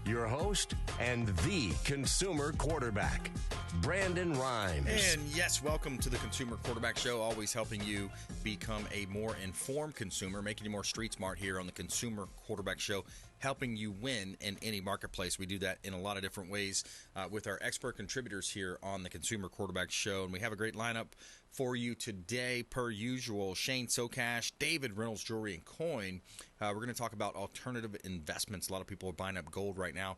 your host and the consumer quarterback, Brandon Rhymes. And yes, welcome to the Consumer Quarterback Show, always helping you become a more informed consumer, making you more street smart here on the Consumer Quarterback Show, helping you win in any marketplace. We do that in a lot of different ways with our expert contributors here on the Consumer Quarterback Show. And we have a great lineup for you today, per usual. Shane Socash, David Reynolds Jewelry and Coin. We're going to talk about alternative investments. A lot of people are buying up gold right now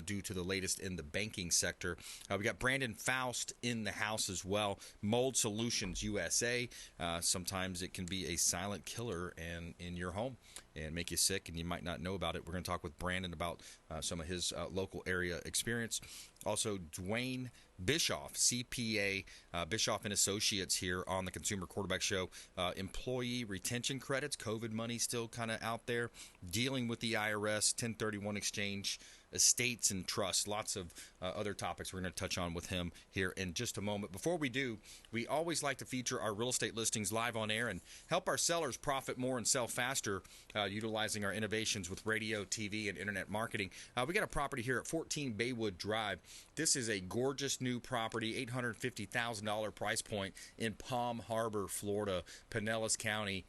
due to the latest in the banking sector. We got Brandon Faust in the house as well. Mold Solutions USA. Sometimes it can be a silent killer in your home and make you sick, and you might not know about it. We're going to talk with Brandon about some of his local area experience. Also, Duane Bishoff, CPA, Bishoff and Associates here on the Consumer Quarterback Show. Employee retention credits, COVID money still kind of out there, dealing with the IRS, 1031 exchange, estates and trusts, lots of other topics we're going to touch on with him here in just a moment. Before we do, we always like to feature our real estate listings live on air and help our sellers profit more and sell faster, utilizing our innovations with radio, TV, and internet marketing. We got a property here at 14 Baywood Drive. This is a gorgeous new property, $850,000 price point in Palm Harbor, Florida, Pinellas County.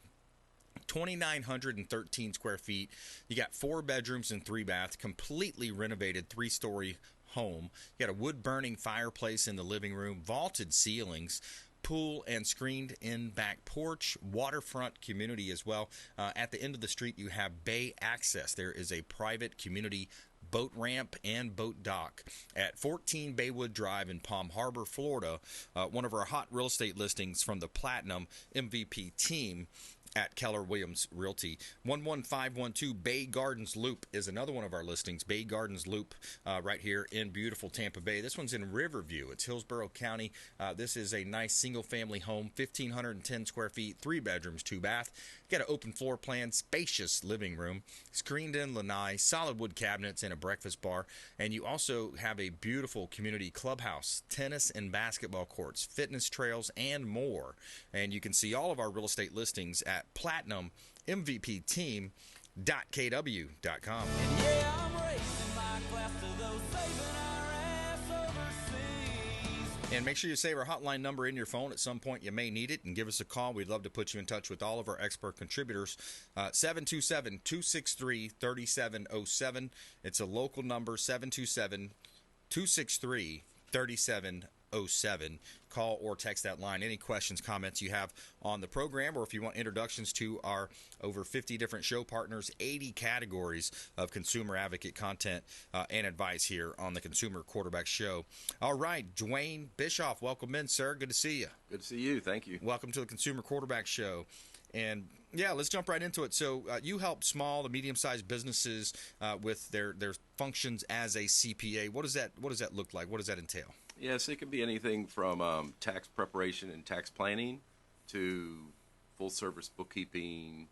2,913 square feet. You got 4 bedrooms and 3 baths, completely renovated 3-story home. You got a wood-burning fireplace in the living room, vaulted ceilings, pool and screened-in back porch, waterfront community as well. At the end of the street, you have bay access. There is a private community boat ramp and boat dock at 14 Baywood Drive in Palm Harbor, Florida. One of our hot real estate listings from the Platinum MVP team at Keller Williams Realty. 11512 Bay Gardens Loop is another one of our listings. Bay Gardens Loop right here in beautiful Tampa Bay. This one's in Riverview. It's Hillsborough County. This is a nice single-family home, 1,510 square feet, 3 bedrooms, 2 bath. Got an open floor plan, spacious living room, screened-in lanai, solid wood cabinets, and a breakfast bar. And you also have a beautiful community clubhouse, tennis and basketball courts, fitness trails, and more. And you can see all of our real estate listings at PlatinumMVPTeam.kw.com. And yeah, I'm raising my glass to those saving our ass overseas. And make sure you save our hotline number in your phone. At some point, you may need it, and give us a call. We'd love to put you in touch with all of our expert contributors. 727-263-3707. It's a local number, 727-263-3707. Call or text that line. Any questions, comments you have on the program, or if you want introductions to our over 50 different show partners, 80 categories of consumer advocate content and advice here on the Consumer Quarterback Show. All right, Duane Bishoff, welcome in, sir. Good to see you. Good to see you. Thank you. Welcome to the Consumer Quarterback Show. And yeah, let's jump right into it. So you help small to medium-sized businesses with their functions as a CPA. What does that look like? What does that entail? Yes, it can be anything from tax preparation and tax planning to full-service bookkeeping,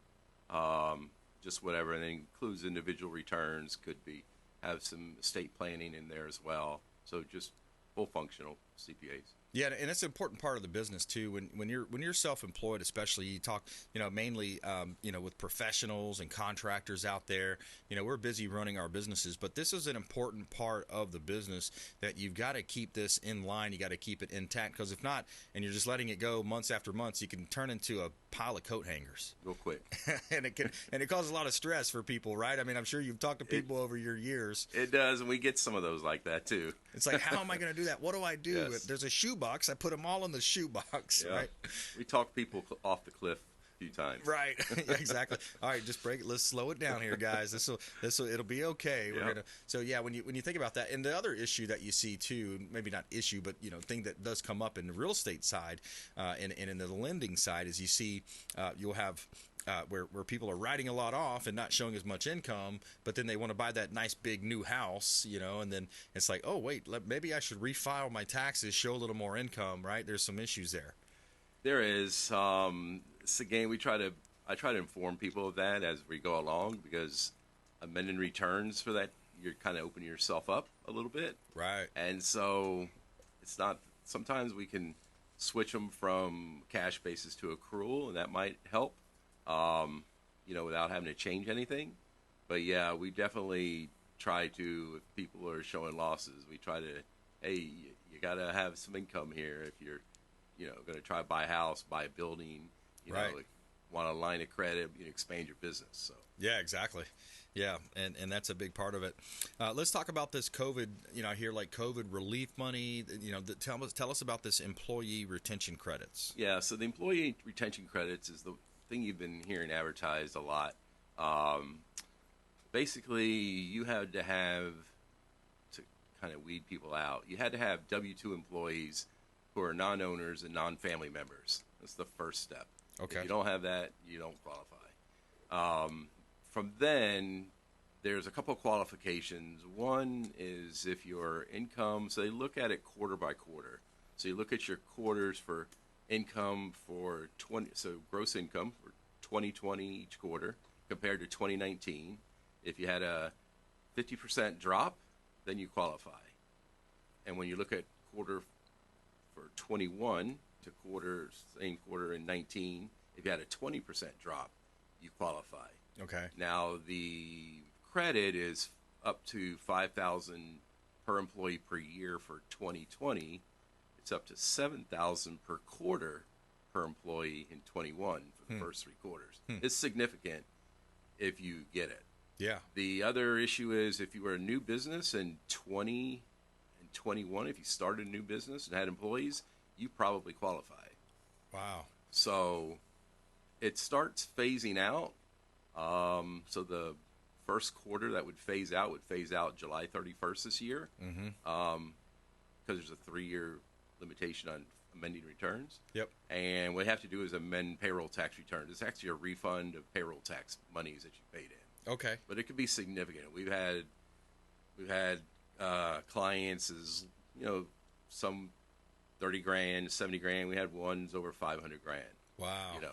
just whatever. And it includes individual returns. Could have some estate planning in there as well. So just full functional CPAs. Yeah, and it's an important part of the business too. When you're self-employed, especially, you talk, mainly, with professionals and contractors out there. We're busy running our businesses, but this is an important part of the business that you've got to keep this in line. You got to keep it intact, because if not, and you're just letting it go months after months, you can turn into a pile of coat hangers real quick, and it causes a lot of stress for people, right? I mean, I'm sure you've talked to people over your years. It does, and we get some of those like that too. It's like, how am I going to do that? What do I do? Yes. There's a shoebox. I put them all in the shoebox, yeah. Right? We talk people off the cliff a few times. Right, exactly. All right, just break it. Let's slow it down here, guys. It'll be okay. Yep. When you think about that, and the other issue that you see too, maybe not issue, but thing that does come up in the real estate side, and in the lending side, is you see you'll have. Where people are writing a lot off and not showing as much income, but then they want to buy that nice big new house, and then it's like, oh wait, maybe I should refile my taxes, show a little more income, right? There's some issues there. There is. Again, I try to inform people of that as we go along, because amending returns for that, you're kind of opening yourself up a little bit, right? And so it's not. Sometimes we can switch them from cash basis to accrual, and that might help. Without having to change anything. But yeah, we definitely try to, if people are showing losses, we try to, hey, you got to have some income here if you're, going to try to buy a house, buy a building, Right. like, want a line of credit, expand your business. So Yeah, exactly. Yeah, and that's a big part of it. Let's talk about this COVID. I hear like COVID relief money. Tell us about this employee retention credits. yeah, so the employee retention credits is the thing you've been hearing advertised a lot. Basically, you had to have, to kind of weed people out, you had to have W-2 employees who are non-owners and non-family members. That's the first step. Okay. If you don't have that, you don't qualify. From then, there's a couple of qualifications. One is if your income, so they look at it quarter by quarter. So you look at your quarters for income for gross income for 2020 each quarter compared to 2019. If you had a 50% drop, then you qualify. And when you look at quarter for 21 to same quarter in 19, if you had a 20% drop, you qualify. Okay. Now the credit is up to $5,000 per employee per year for 2020. It's up to $7,000 per quarter per employee in 21 for the first 3 quarters. It's significant if you get it. Yeah. The other issue is if you were a new business in 20 and 21, if you started a new business and had employees, you probably qualify. Wow. So it starts phasing out. So the first quarter that would phase out July 31st this year. Because there's a 3-year limitation on amending returns. Yep. And what you have to do is amend payroll tax returns. It's actually a refund of payroll tax monies that you paid in. Okay. But it could be significant. We've had clients some $30,000, $70,000. We had ones over $500,000. Wow. In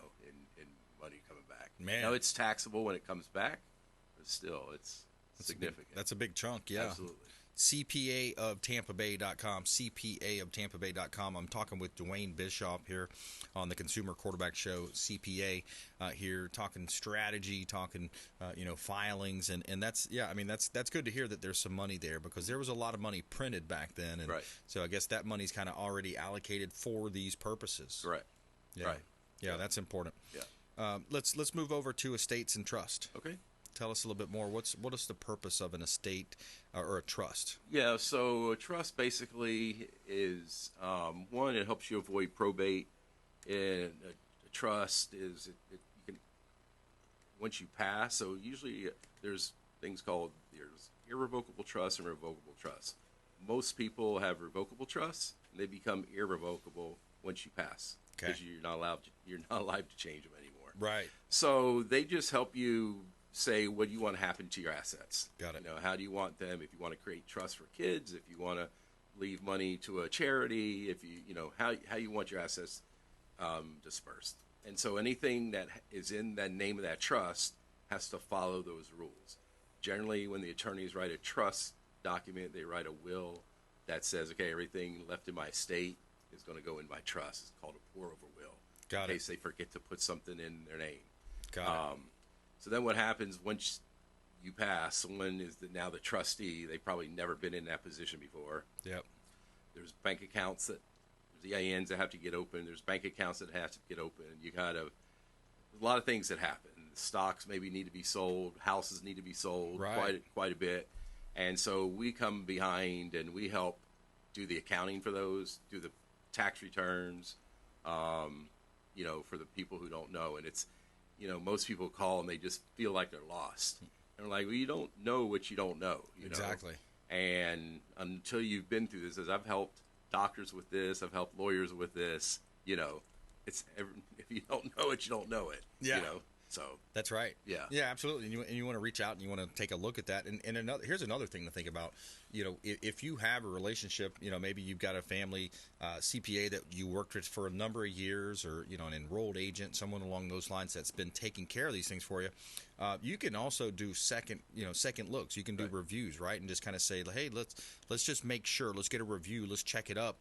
money coming back. Man. Now it's taxable when it comes back, but still, it's significant. That's a big chunk. Yeah. Absolutely. CPAofTampaBay.com, CPAofTampaBay.com. I'm talking with Duane Bishoff here on the Consumer Quarterback Show, CPA here, talking strategy, talking filings, and that's that's good to hear that there's some money there because there was a lot of money printed back then, and right. So I guess that money's kind of already allocated for these purposes. Right. Yeah. Right. Yeah, that's important. Yeah. Let's move over to estates and trust. Okay. Tell us a little bit more. What is the purpose of an estate or a trust? Yeah, so a trust basically is one, it helps you avoid probate. And a trust is you can, once you pass. So usually there's things called there's irrevocable trust and revocable trust. Most people have revocable trusts, and they become irrevocable once you pass because you're not allowed to change them anymore. Right. So they just help you say what do you want to happen to your assets. Got it. How do you want them? If you want to create trust for kids, if you want to leave money to a charity, if how you want your assets dispersed. And so anything that is in the name of that trust has to follow those rules. Generally, when the attorneys write a trust document, they write a will that says, okay, everything left in my estate is going to go in my trust. It's called a pour over will. Got it. In case they forget to put something in their name. Got it. So then what happens once you pass, someone is now the trustee. They've probably never been in that position before. Yep. There's bank accounts there's EINs that have to get open. There's bank accounts that have to get open. There's a lot of things that happen. The stocks maybe need to be sold. Houses need to be sold quite a bit. And so we come behind and we help do the accounting for those, do the tax returns, for the people who don't know. And it's, most people call and they just feel like they're lost. And we're like, well, you don't know what you don't know. Exactly. And until you've been through this, as I've helped doctors with this, I've helped lawyers with this, it's if you don't know it, you don't know it. Yeah. So that's right. Yeah. Yeah, absolutely. And you want to reach out and you want to take a look at that. And here's another thing to think about. If you have a relationship, maybe you've got a family CPA that you worked with for a number of years, or an enrolled agent, someone along those lines that's been taking care of these things for you. You can also do second looks. You can do reviews, right? And just kind of say, hey, let's just make sure. Let's get a review. Let's check it up,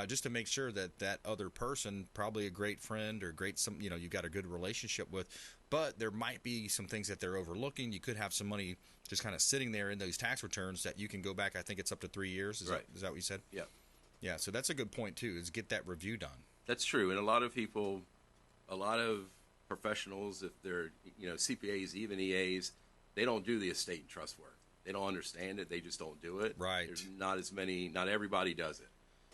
just to make sure that other person, probably a great friend or you got a good relationship with, but there might be some things that they're overlooking. You could have some money just kind of sitting there in those tax returns that you can go back. I think it's up to 3 years. Is that what you said? Yeah. Yeah. So that's a good point too. Is get that review done. That's true, and a lot of people, a lot of professionals, if they're CPAs, even EAs, they don't do the estate and trust work. They don't understand it. They just don't do it. Right. There's not everybody does it,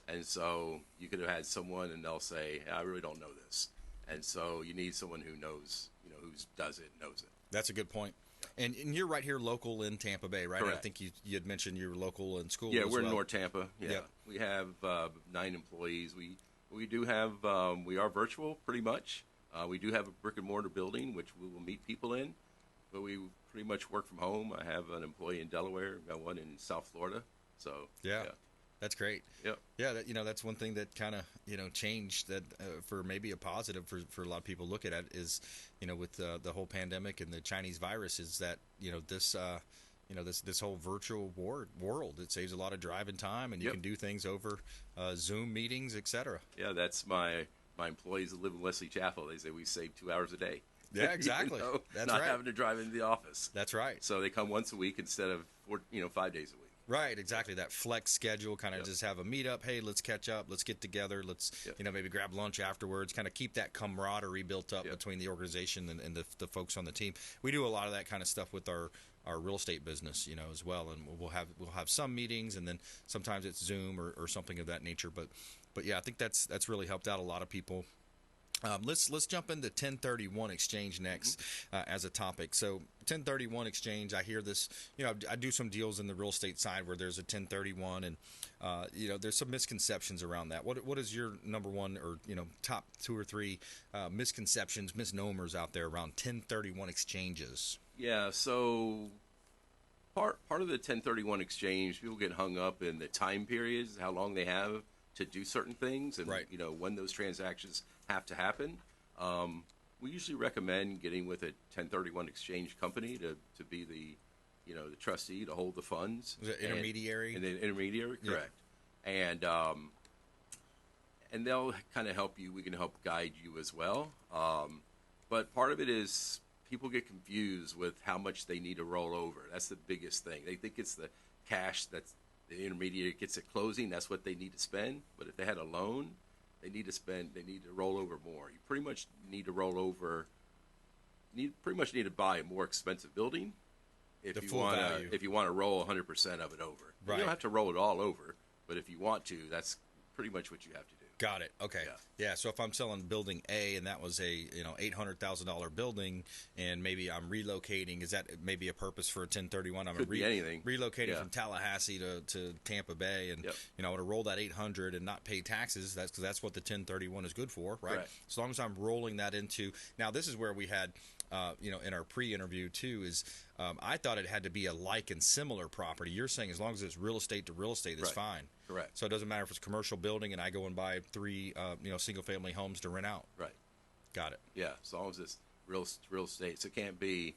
and so you could have had someone and they'll say, I really don't know this, and so you need someone who knows, who does it, knows it. That's a good point. And you're right here local in Tampa Bay, right? Correct. I think you had mentioned you're local in school. Yeah, as we're well. in North Tampa. Yeah, Yep. We have 9 employees. We do have we are virtual pretty much. We do have a brick and mortar building which we will meet people in, but we pretty much work from home. I have an employee in Delaware, got one in South Florida. So yeah. That's great. Yep. Yeah, that's one thing that kind of changed that for maybe a positive for a lot of people look at it is with the whole pandemic and the Chinese virus is that this whole virtual world, it saves a lot of driving time and you can do things over Zoom meetings, etc. Yeah, that's my employees that live in Wesley Chapel. They say we save 2 hours a day. Yeah, exactly. That's not right. having to drive into the office. That's right. So they come once a week instead of 5 days a week. Right, exactly. That flex schedule, kind of just have a meetup. Hey, let's catch up. Let's get together. Let's maybe grab lunch afterwards. Kind of keep that camaraderie built up between the organization and the folks on the team. We do a lot of that kind of stuff with our real estate business, as well. And we'll have some meetings, and then sometimes it's Zoom or something of that nature. But yeah, I think that's really helped out a lot of people. Let's jump into 1031 exchange next as a topic. So 1031 exchange, I hear this, I do some deals in the real estate side where there's a 1031 and, there's some misconceptions around that. What is your number one or, top 2 or 3 misconceptions, misnomers out there around 1031 exchanges? Yeah. So part of the 1031 exchange, people get hung up in the time periods, how long they have to do certain things and, when those transactions have to happen. We usually recommend getting with a 1031 exchange company to be the trustee to hold the funds. The intermediary? And the intermediary, correct. And they'll kind of help you. We can help guide you as well. But part of it is people get confused with how much they need to roll over. That's the biggest thing. They think it's the cash that's the intermediary gets at closing. That's what they need to spend. But if they had a loan, they need to roll over more. You pretty much need to roll over. Pretty much need to buy a more expensive building if you want to roll 100% of it over. Right. You don't have to roll it all over, but if you want to, that's pretty much what you have to do. Got it. Okay. Yeah. So if I'm selling building A and that was a $800,000 building, and maybe I'm relocating, is that maybe a purpose for a 1031? Could be anything. Relocating from Tallahassee to Tampa Bay, and I want to roll that 800 and not pay taxes. That's what the 1031 is good for, right? Correct. As long as I'm rolling that into. Now this is where we had. In our pre-interview too, is I thought it had to be a like and similar property. You're saying as long as it's real estate to real estate, it's fine. Correct. So it doesn't matter if it's a commercial building and I go and buy 3, single-family homes to rent out. Right. Got it. Yeah. As long as it's real estate, so it can't be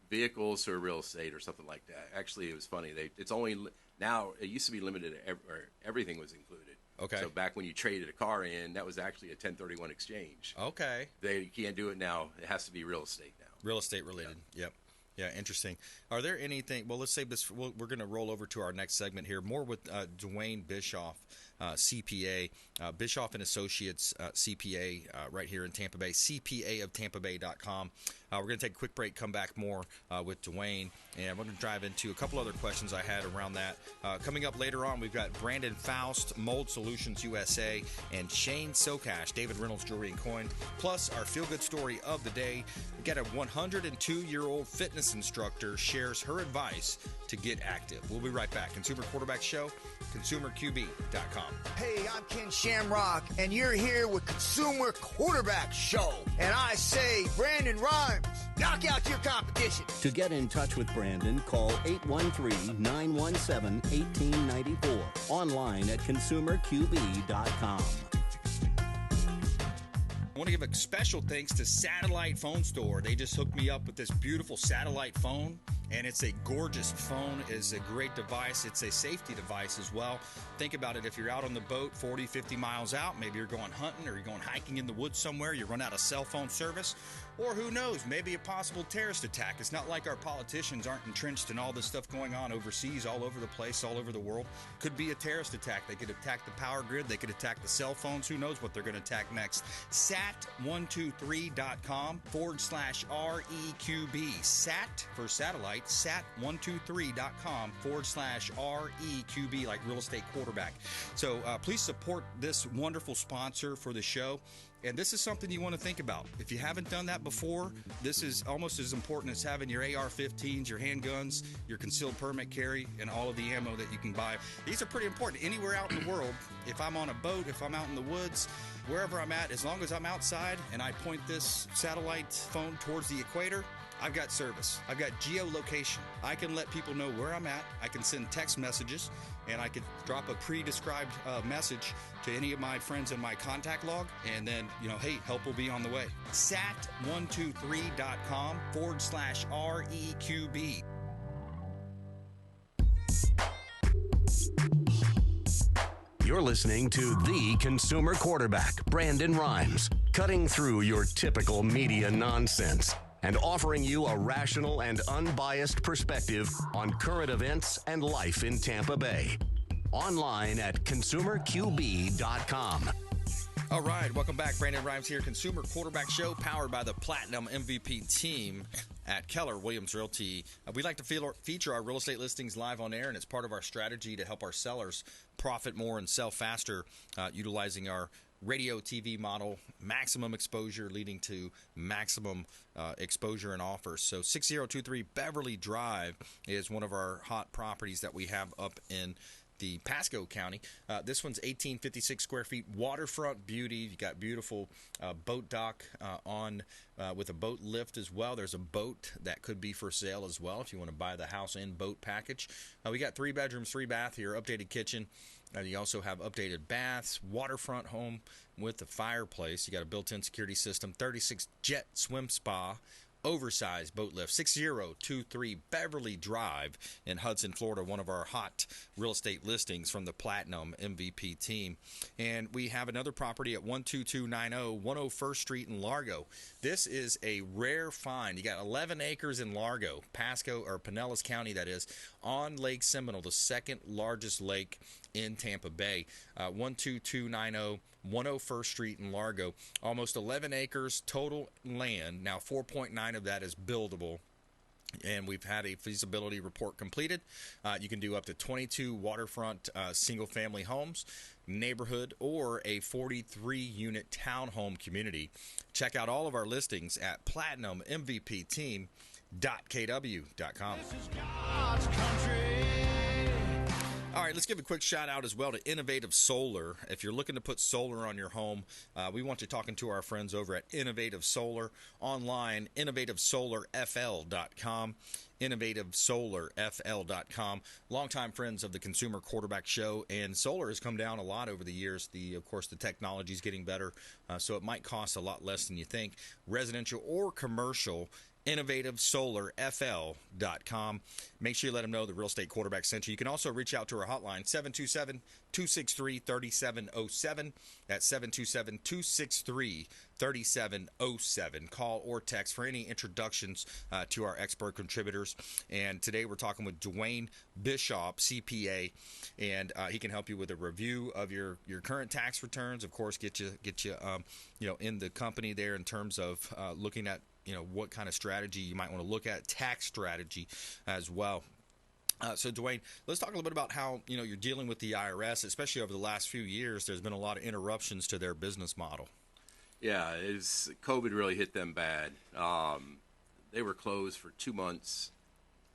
vehicles or real estate or something like that. Actually, it was funny. It's only now. It used to be limited. Everything was included. Okay. So back when you traded a car in, that was actually a 1031 exchange. Okay. They can't do it now. It has to be real estate now. Real estate related. Yep. Yeah, interesting. Are there anything? Well, let's say this. We're going to roll over to our next segment here. More with Duane Bishoff, CPA, Bishoff and Associates, CPA, right here in Tampa Bay. CPAoftampabay.com. We're going to take a quick break. Come back more with Duane, and we're going to drive into a couple other questions I had around that. Coming up later on, we've got Brandon Faust, Mold Solutions USA, and Shane Socash, David Reynolds Jewelry and Coin. Plus, our feel-good story of the day. We got a 102-year-old fitness instructor shares her advice to get active. We'll be right back. Consumer Quarterback Show, consumerqb.com. Hey, I'm Ken Shamrock, and you're here with Consumer Quarterback Show. And I say, Brandon Rhymes, knock out your competition. To get in touch with Brandon, call 813-917-1894. Online at consumerqb.com. I want to give a special thanks to Satellite Phone Store. They just hooked me up with this beautiful satellite phone, and it's a gorgeous phone. It's a great device. It's a safety device as well. Think about it. If you're out on the boat 40, 50 miles out, maybe you're going hunting or you're going hiking in the woods somewhere, you run out of cell phone service, or who knows, maybe a possible terrorist attack. It's not like our politicians aren't entrenched in all this stuff going on overseas, all over the place, all over the world. Could be a terrorist attack. They could attack the power grid. They could attack the cell phones. Who knows what they're going to attack next. Sat123.com/REQB. Sat for satellite. Sat123.com/REQB, like real estate quarterback. So please support this wonderful sponsor for the show. And this is something you want to think about. If you haven't done that before, this is almost as important as having your AR-15s, your handguns, your concealed permit carry, and all of the ammo that you can buy. These are pretty important. Anywhere out in the world, if I'm on a boat, if I'm out in the woods, wherever I'm at, as long as I'm outside and I point this satellite phone towards the equator, I've got service. I've got geolocation. I can let people know where I'm at. I can send text messages, and I could drop a pre-described message to any of my friends in my contact log, and then, hey, help will be on the way. Sat123.com/REQB. You're listening to the consumer quarterback, Brandon Rhymes, cutting through your typical media nonsense and offering you a rational and unbiased perspective on current events and life in Tampa Bay. Online at consumerqb.com. All right, welcome back. Brandon Rhymes here, Consumer Quarterback Show, powered by the Platinum MVP team at Keller Williams Realty. We like to feature our real estate listings live on air, and it's part of our strategy to help our sellers profit more and sell faster, utilizing our radio TV model, maximum exposure leading to maximum exposure and offers. So 6023 Beverly Drive is one of our hot properties that we have up in the Pasco County. This one's 1856 square feet, waterfront beauty. You got beautiful boat dock on with a boat lift as well. There's a boat that could be for sale as well if you want to buy the house and boat package. We got 3 bedrooms, 3 bath here, updated kitchen. You also have updated baths, waterfront home with a fireplace. You got a built-in security system, 36 jet swim spa, oversized boat lift. 6023 Beverly Drive in Hudson, Florida, one of our hot real estate listings from the Platinum MVP team. And we have another property at 12290 101st Street in Largo. This is a rare find. You got 11 acres in Largo, Pasco, or Pinellas County, that is, on Lake Seminole, the second largest lake in Tampa Bay. 12290 101st Street in Largo. Almost 11 acres total land. Now 4.9 of that is buildable. And we've had a feasibility report completed. You can do up to 22 waterfront single-family homes, neighborhood, or a 43-unit townhome community. Check out all of our listings at platinummvpteam.kw.com. This is God's country. All right, let's give a quick shout out as well to Innovative Solar. If you're looking to put solar on your home, we want you talking to our friends over at Innovative Solar. Online, innovativesolarfl.com. innovativesolarfl.com. Longtime friends of the Consumer Quarterback Show, and solar has come down a lot over the years. Of course, the technology is getting better, so it might cost a lot less than you think. Residential or commercial, innovativesolarfl.com. Make sure you let them know the Real Estate Quarterback sent you. You can also reach out to our hotline, 727-263-3707. That's 727-263-3707. Call or text for any introductions to our expert contributors. And today we're talking with Duane Bishoff, CPA, and he can help you with a review of your current tax returns. Of course, get you in the company there in terms of looking at what kind of strategy you might want to look at, tax strategy as well. So, Duane, let's talk a little bit about how you're dealing with the IRS, especially over the last few years. There's been a lot of interruptions to their business model. Yeah, COVID really hit them bad. They were closed for 2 months.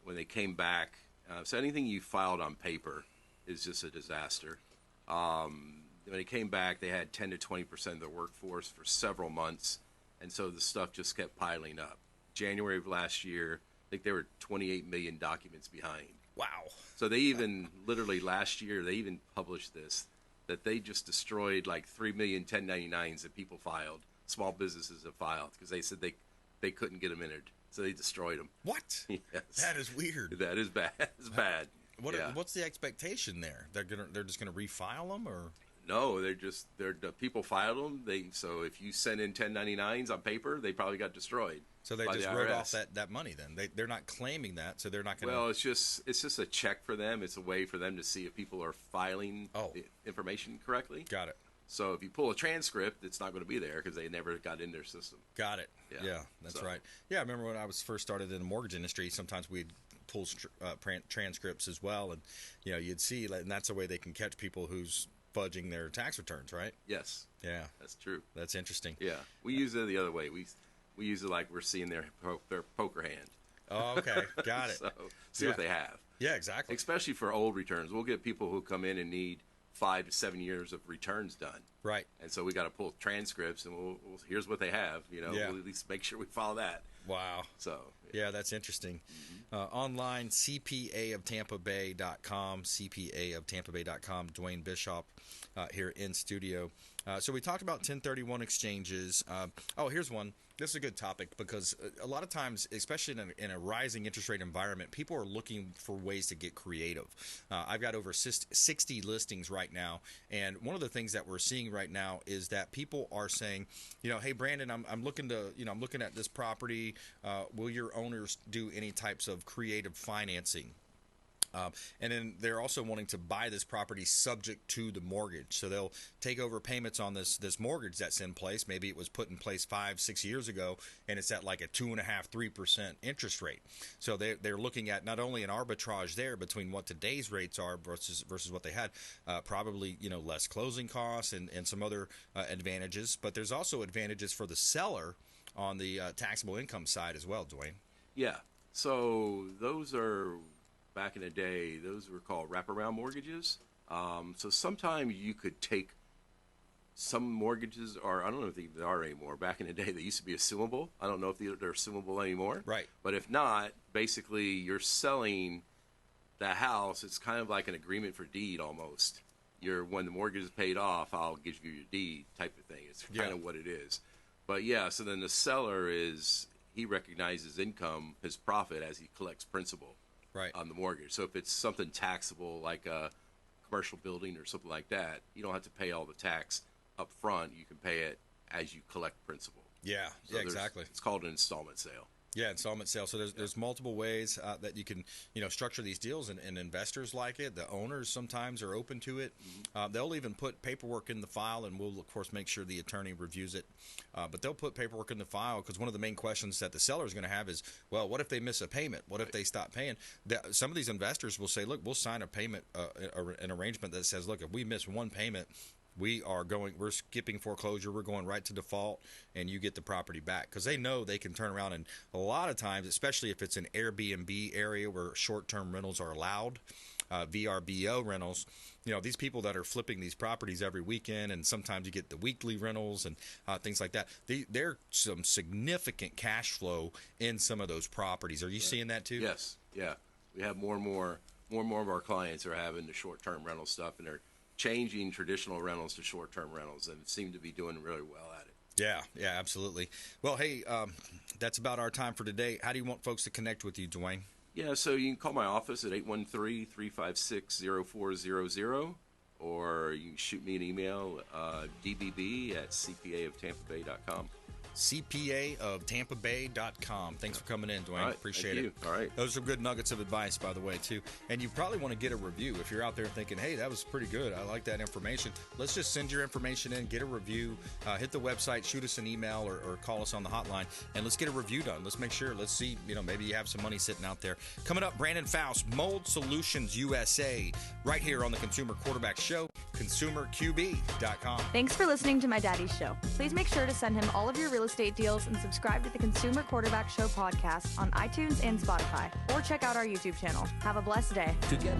When they came back, so anything you filed on paper is just a disaster. When they came back, they had 10 to 20% of their workforce for several months. And so the stuff just kept piling up. January of last year, I think they were 28 million documents behind. Wow. So they even, literally last year, they even published this, that they just destroyed like 3 million 1099s that people filed small businesses have filed because they said they couldn't get them entered, so they destroyed them. What? Yes. That is weird. That is bad. It's bad. What's the expectation there? They're just gonna refile them, or? No, the people filed them. So if you send in 1099s on paper, they probably got destroyed. So they just wrote off that money then. They're not claiming that, so they're not going to... Well, it's just a check for them. It's a way for them to see if people are filing the information correctly. Got it. So if you pull a transcript, it's not going to be there because they never got in their system. Got it. Yeah, that's right. Yeah, I remember when I was first started in the mortgage industry, sometimes we'd pull transcripts as well, and you'd see, and that's the way they can catch people who's fudging their tax returns, right? Yes. Yeah. That's true. That's interesting. Yeah. We use it the other way. We use it like we're seeing their poker hand. Oh, okay. Got it. So see what they have. Yeah, exactly. Especially for old returns. We'll get people who come in and need 5 to 7 years of returns done. Right. And so we got to pull transcripts, and we'll here's what they have. We'll at least make sure we follow that. Wow. So yeah, that's interesting. Online, CPAofTampaBay.com, CPAofTampaBay.com. Duane Bishoff here in studio. So we talked about 1031 exchanges. Here's one. This is a good topic because a lot of times, especially in a rising interest rate environment, people are looking for ways to get creative. I've got over 60 listings right now, and one of the things that we're seeing right now is that people are saying, hey Brandon, I'm looking to, I'm looking at this property. Will your owners do any types of creative financing? And then they're also wanting to buy this property subject to the mortgage. So they'll take over payments on this mortgage that's in place. Maybe it was put in place 5-6 years ago, and it's at like a 2.5-3% interest rate. So they're looking at not only an arbitrage there between what today's rates are versus what they had, probably less closing costs and some other advantages. But there's also advantages for the seller on the taxable income side as well, Duane. Yeah. So those are... Back in the day, those were called wraparound mortgages. So sometimes you could take some mortgages, or I don't know if they are anymore. Back in the day, they used to be assumable. I don't know if they're assumable anymore. Right. But if not, basically you're selling the house. It's kind of like an agreement for deed almost. When the mortgage is paid off, I'll give you your deed type of thing. It's kind of what it is. But yeah, so then the seller he recognizes income, his profit, as he collects principal. Right. On the mortgage. So if it's something taxable like a commercial building or something like that, you don't have to pay all the tax up front. You can pay it as you collect principal. Yeah, so exactly. It's called an installment sale. Yeah, installment sale. So there's multiple ways that you can structure these deals, and investors like it. The owners sometimes are open to it. They'll even put paperwork in the file, and we'll of course make sure the attorney reviews it. But they'll put paperwork in the file because one of the main questions that the seller is going to have is, well, what if they miss a payment? What if they stop paying? Some of these investors will say, look, we'll sign a payment, an arrangement that says, look, if we miss one payment, we're skipping foreclosure, we're going right to default, and you get the property back, because they know they can turn around. And a lot of times, especially if it's an Airbnb area where short-term rentals are allowed, VRBO rentals, these people that are flipping these properties every weekend, and sometimes you get the weekly rentals and things like that. There's some significant cash flow in some of those properties. Are you seeing that too? Yes. Yeah. We have more and more of our clients are having the short-term rental stuff, and they're changing traditional rentals to short-term rentals, and seem to be doing really well at it. Yeah, absolutely. Well, hey, that's about our time for today. How do you want folks to connect with you, Duane? Yeah, so you can call my office at 813-356-0400, or you can shoot me an email, dbb@cpaoftampabay.com. CPAofTampaBay.com. Thanks for coming in, Duane. Right, Appreciate thank it. you. All right. Those are good nuggets of advice, by the way, too. And you probably want to get a review. If you're out there thinking, hey, that was pretty good, I like that information, let's just send your information in, get a review, hit the website, shoot us an email, or call us on the hotline, and let's get a review done. Let's make sure, let's see, maybe you have some money sitting out there. Coming up, Brandon Faust, Mold Solutions USA, right here on the Consumer Quarterback Show, ConsumerQB.com. Thanks for listening to my daddy's show. Please make sure to send him all of your real estate deals and subscribe to the Consumer Quarterback Show podcast on iTunes and Spotify, or check out our YouTube channel. Have a blessed day. Together.